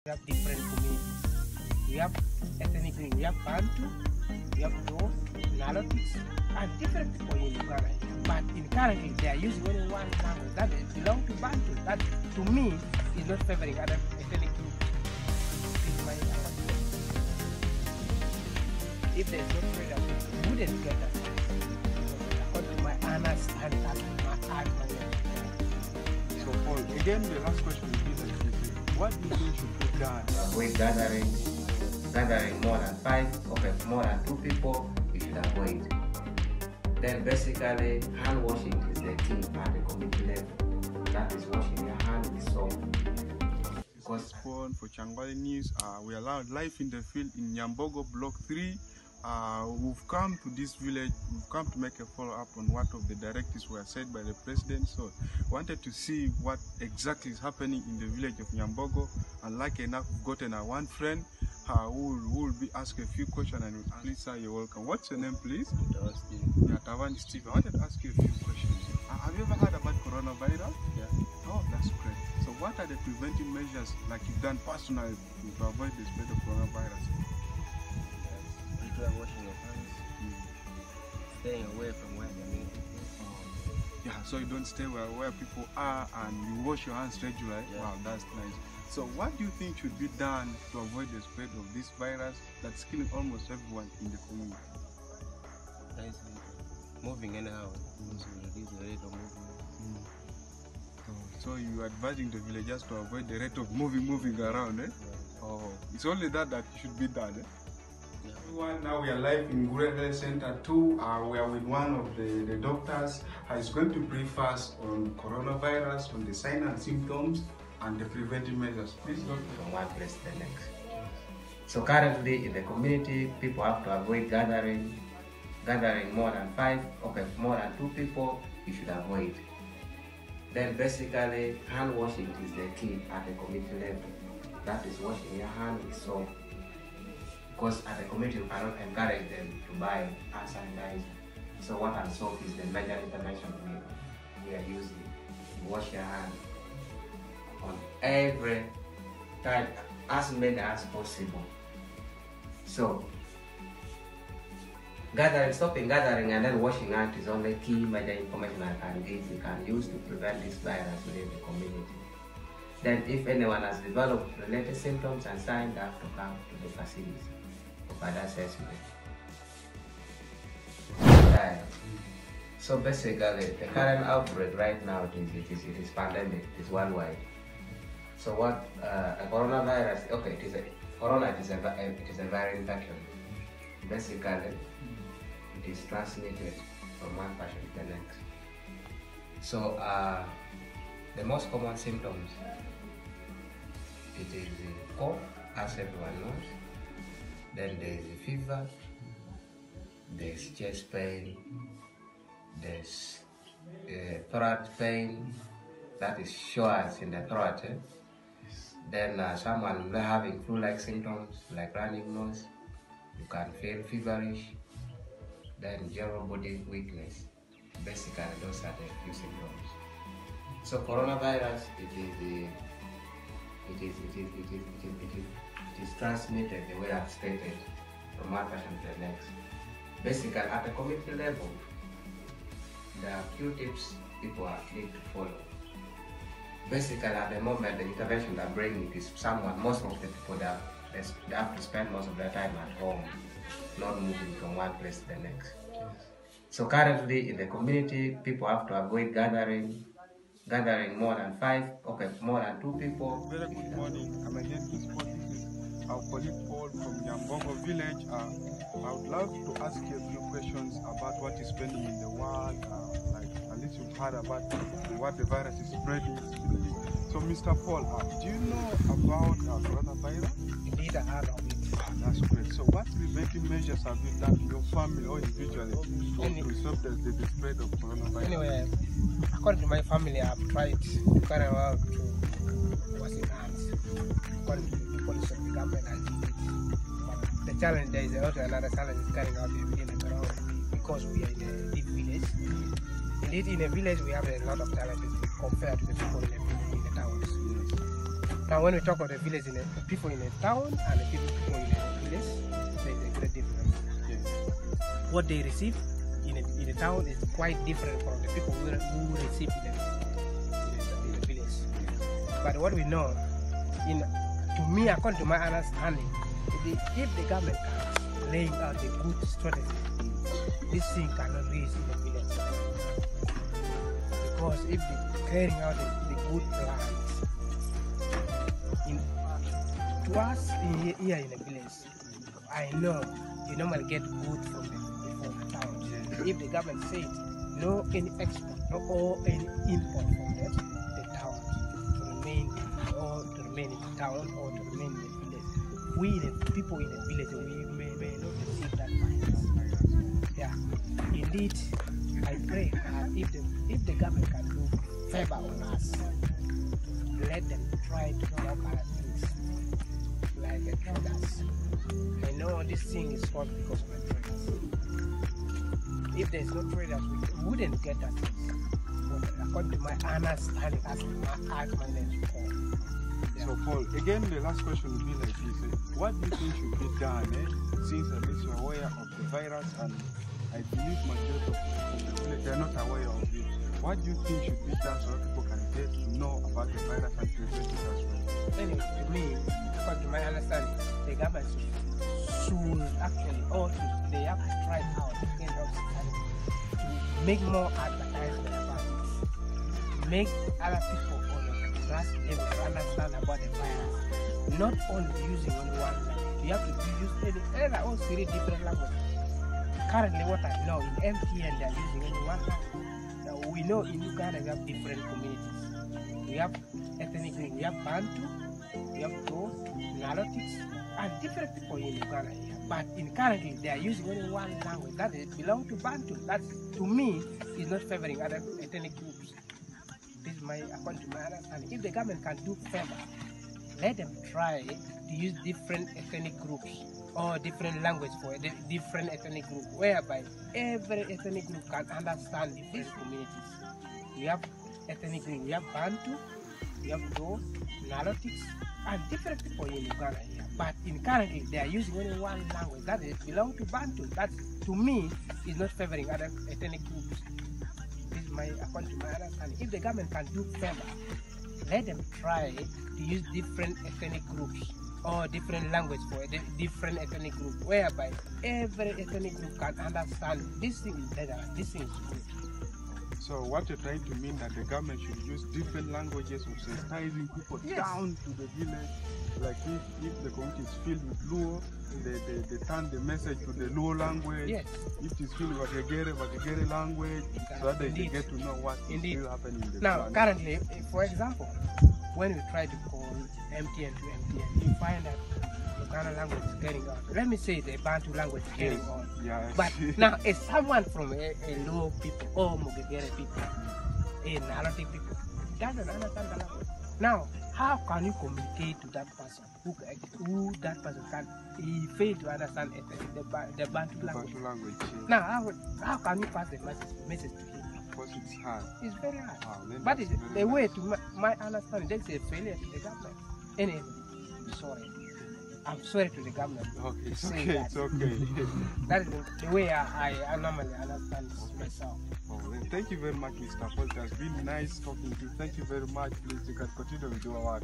We have different communities. We have ethnic groups. We have Bantu, we have Dor, Nilotics, and different people in Uganda. But currently, they are using only one language that belongs to Bantu. That, to me, is not favoring other ethnic groups. If there is no freedom, we wouldn't get that. According to my understanding, my argument. So, Paul, again, the last question is this. What do you think should be done? Avoid gathering more than 5, okay, more than 2 people, you should avoid. Then basically, hand washing is the key at the community level. That is washing your hand with soap. Because for Changwali News, we are live in the field in Nyambogo, Block 3. We've come to this village, we've come to make a follow-up on what of the directives were said by the president. So wanted to see what exactly is happening in the village of Nyambogo. And like enough, we've gotten one friend who will be asked a few questions. And please, sir, you're welcome. What's your name, please? Tawani Steve. I wanted to ask you a few questions. Have you ever heard about coronavirus? Yeah. Oh, that's great. So what are the preventive measures like you've done personally to avoid the spread of coronavirus? Washing your hands, staying away from where there are many people. Yeah, so you don't stay where people are and you wash your hands regularly. Yeah. Wow, that's nice. So what do you think should be done to avoid the spread of this virus that's killing almost everyone in the community? Moving anyhow, to reduce the rate of movement. So you are advising the villagers to avoid the rate of moving around, eh? Yeah. Oh, it's only that should be done, eh? Everyone, now we are live in Gurele Center 2. We are with one of the doctors who is going to brief us on coronavirus, on the signs and symptoms, and the preventive measures. Please go from one place to the next. So currently in the community, people have to avoid gathering more than 5, okay, more than 2 people, you should avoid. Then basically, hand washing is the key at the community level. That is washing your hand with soap. Because at the community, you cannot encourage them to buy hand sanitizer. So water and soap is the major intervention we are using. You wash your hand on every time, as many as possible. So stopping gathering and then washing hands is only key major information I can give. You can use to prevent this virus within the community. Then if anyone has developed related symptoms and signs, they have to come to the facility for further assessment. So basically, the current outbreak right now it is pandemic, it is worldwide. So what a coronavirus, okay, it is a viral infection. Basically, it is transmitted from one person to the next. So the most common symptoms, it is the cough, as everyone knows. Then there is the fever, there's chest pain, there's throat pain, that is shorts in the throat. Then someone having flu-like symptoms like running nose, you can feel feverish, then general body weakness. Basically, those are the few symptoms. So coronavirus, it is transmitted the way I've stated from one person to the next. Basically, at the community level, there are few tips people need to follow. Basically, at the moment, the intervention they're bringing is most of the people they have to spend most of their time at home, not moving from one place to the next. So currently, in the community, people have to avoid gathering more than 5, okay, more than 2 people. Very good morning. I'm again to support our colleague Paul from Nyambogo village. I would love to ask you a few questions about what is happening in the world. Like at least you've heard about what the virus is spreading. So, Mr. Paul, do you know about coronavirus? Indeed, I heard of it. That's great. So, what preventive measures have you done in your family or individually to stop the spread of coronavirus? Anyway, according to my family, I have tried to carry out to wash your hands. According to the policy of the government, I did it. But the challenge, there is also another challenge is carrying out in the ground because we are in a deep village. Indeed, in a village, we have a lot of challenges compared to the people in the towns. Now, when we talk about the village, people in a town and the people in a village, there's a great difference. Yes. What they receive in a town is quite different from the people who receive in the village. But what we know, to me, according to my understanding, if the government is laying out a good strategy, this thing cannot reach in the village. Because if they're carrying out the good plans, to us here in the village, I know you normally get good from the town. If the government said no any export or any import from the town to remain in the town or to remain in the village, we the people in the village we may not receive that finance. Yeah, indeed, I pray that if the government can do favor on us, let them try to do other things like the traders. I know this thing is fought because of the traders. If there's no traders, we wouldn't get that thing. But according to my understanding, as my name is Paul. Yeah. So Paul, again, the last question will be like this: what do you think should be done, since at least you're aware of the virus, and I believe majority of people they're not aware of it. What do you think should be done so that people can get to know about the virus and prevent it as well? Anyway, to me, according to my understanding, the government should actually, or they have to try out to make more advertisement about it. Make other people on the grass level understand about the virus. Not only using only one language. You have to use any all three different languages. Currently, what I know in MTN, they are using only one language. Now, we know in Uganda we have different communities. We have ethnic groups. We have Bantu, we have Go, Nilotics, and different people in Uganda here. But currently, they are using only one language. That belongs to Bantu. That, to me, is not favoring other ethnic groups. This is according to my understanding. If the government can do favor, let them try to use different ethnic groups or different language for a different ethnic group, whereby every ethnic group can understand different communities. We have ethnic groups. We have Bantu, we have Go, Nilotics, and different people in Uganda here. But currently, they are using only one language. That belongs to Bantu. That, to me, is not favoring other ethnic groups. This is according to my understanding. If the government can do favor, let them try to use different ethnic groups or different language for a different ethnic group, whereby every ethnic group can understand this thing is better, this thing is good. So what you're trying to mean that the government should use different languages of sensitizing people down to the village, like if the community is filled with Luo, they turn the message to the Luo language. Yes. If it is filled with Wagegere language, so that they can get to know what is still happening in the Now, currently, for example, when we try to call MTN to MTN, you find that Uganda language is getting on. Let me say the Bantu language is getting on. Yes. But now, as someone from a Luo people or Mugegere people, a Nilotic people, doesn't understand the language. Now, how can you communicate to that person who that person can fail to understand the Bantu language? Now, how can you pass the message to him? Because it's hard. It's very hard. But it's the way, to my understanding, that's a failure to the government. Anyway, sorry. I'm sorry to the government. Okay, it's okay. It's okay. That is the way I normally understand myself. Oh, well, thank you very much, Mr. Paul. It has been nice talking to you. Thank you very much. Please, you can continue with your work.